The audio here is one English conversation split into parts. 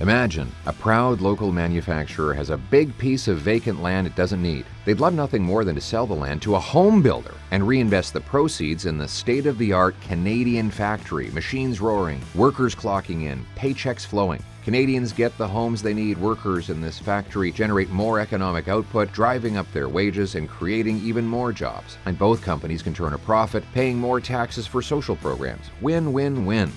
Imagine a proud local manufacturer has a big piece of vacant land it doesn't need. They'd love nothing more than to sell the land to a home builder and reinvest the proceeds in the state-of-the-art Canadian factory, machines roaring, workers clocking in, paychecks flowing. Canadians get the homes they need. Workers in this factory generate more economic output, driving up their wages and creating even more jobs. And both companies can turn a profit, paying more taxes for social programs. Win, win, win.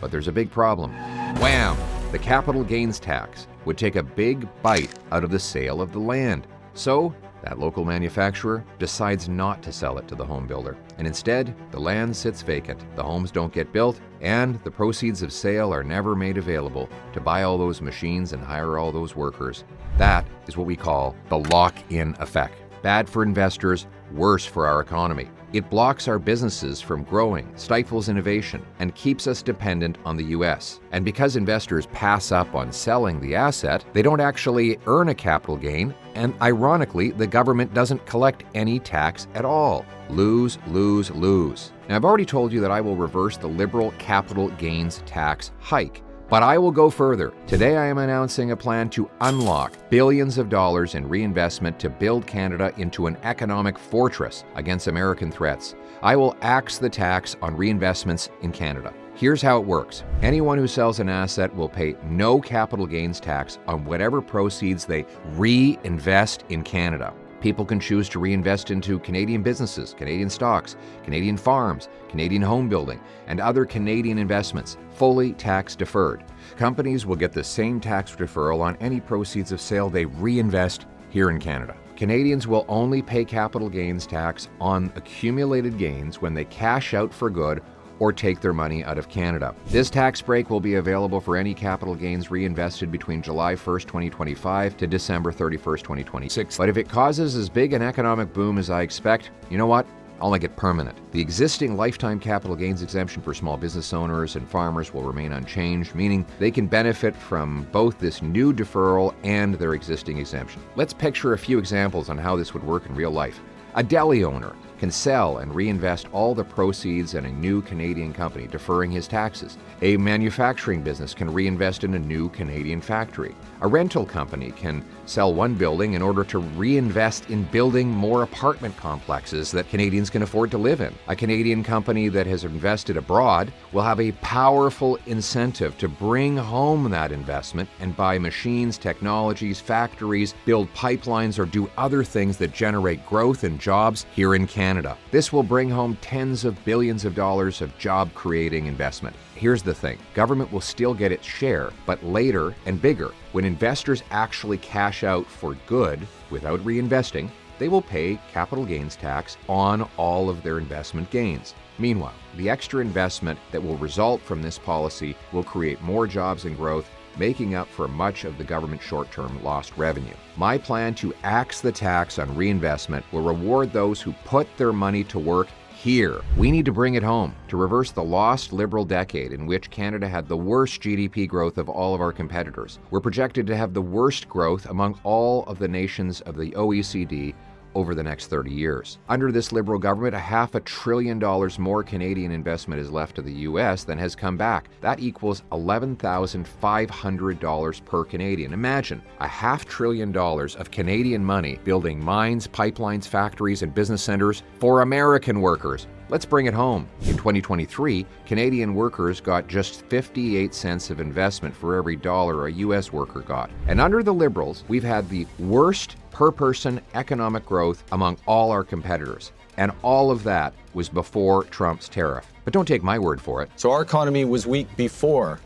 But there's a big problem. Wham! The capital gains tax would take a big bite out of the sale of the land. So, that local manufacturer decides not to sell it to the home builder. And instead, the land sits vacant, the homes don't get built, and the proceeds of sale are never made available to buy all those machines and hire all those workers. That is what we call the lock-in effect. Bad for investors, worse for our economy. It blocks our businesses from growing, stifles innovation, and keeps us dependent on the U.S. And because investors pass up on selling the asset, they don't actually earn a capital gain, and ironically, the government doesn't collect any tax at all. Lose, lose, lose. Now, I've already told you that I will reverse the Liberal capital gains tax hike. But I will go further. Today I am announcing a plan to unlock billions of dollars in reinvestment to build Canada into an economic fortress against American threats. I will axe the tax on reinvestments in Canada. Here's how it works. Anyone who sells an asset will pay no capital gains tax on whatever proceeds they reinvest in Canada. People can choose to reinvest into Canadian businesses, Canadian stocks, Canadian farms, Canadian home building, and other Canadian investments, fully tax deferred. Companies will get the same tax deferral on any proceeds of sale they reinvest here in Canada. Canadians will only pay capital gains tax on accumulated gains when they cash out for good or take their money out of Canada. This tax break will be available for any capital gains reinvested between July 1st, 2025 to December 31st, 2026. But if it causes as big an economic boom as I expect, you know what? I'll make it permanent. The existing lifetime capital gains exemption for small business owners and farmers will remain unchanged, meaning they can benefit from both this new deferral and their existing exemption. Let's picture a few examples on how this would work in real life. A deli owner can sell and reinvest all the proceeds in a new Canadian company, deferring his taxes. A manufacturing business can reinvest in a new Canadian factory. A rental company can sell one building in order to reinvest in building more apartment complexes that Canadians can afford to live in. A Canadian company that has invested abroad will have a powerful incentive to bring home that investment and buy machines, technologies, factories, build pipelines, or do other things that generate growth and jobs here in Canada. This will bring home tens of billions of dollars of job-creating investment. Here's the thing, government will still get its share, but later and bigger. When investors actually cash out for good without reinvesting, they will pay capital gains tax on all of their investment gains. Meanwhile, the extra investment that will result from this policy will create more jobs and growth, making up for much of the government's short-term lost revenue. My plan to axe the tax on reinvestment will reward those who put their money to work here. We need to bring it home to reverse the lost Liberal decade in which Canada had the worst GDP growth of all of our competitors. We're projected to have the worst growth among all of the nations of the OECD over the next 30 years. Under this Liberal government, $500 billion more Canadian investment is left to the U.S. than has come back. That equals $11,500 per Canadian. Imagine $500 billion of Canadian money building mines, pipelines, factories, and business centers for American workers. Let's bring it home. In 2023, Canadian workers got just 58 cents of investment for every dollar a U.S. worker got. And under the Liberals, we've had the worst per-person economic growth among all our competitors. And all of that was before Trump's tariff. But don't take my word for it. So our economy was weak before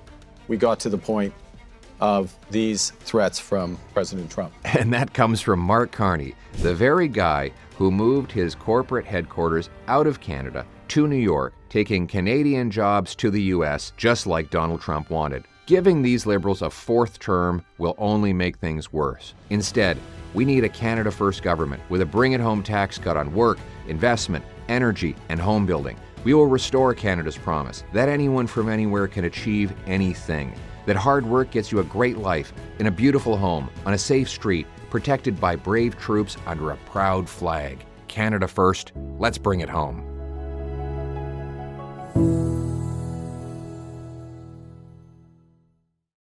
we got to the point of these threats from President Trump. And that comes from Mark Carney, the very guy who moved his corporate headquarters out of Canada to New York, taking Canadian jobs to the U.S. just like Donald Trump wanted. Giving these Liberals a fourth term will only make things worse. Instead, we need a Canada First government with a bring-it-home tax cut on work, investment, energy, and home building. We will restore Canada's promise that anyone from anywhere can achieve anything. That hard work gets you a great life, in a beautiful home, on a safe street, protected by brave troops under a proud flag. Canada First, let's bring it home.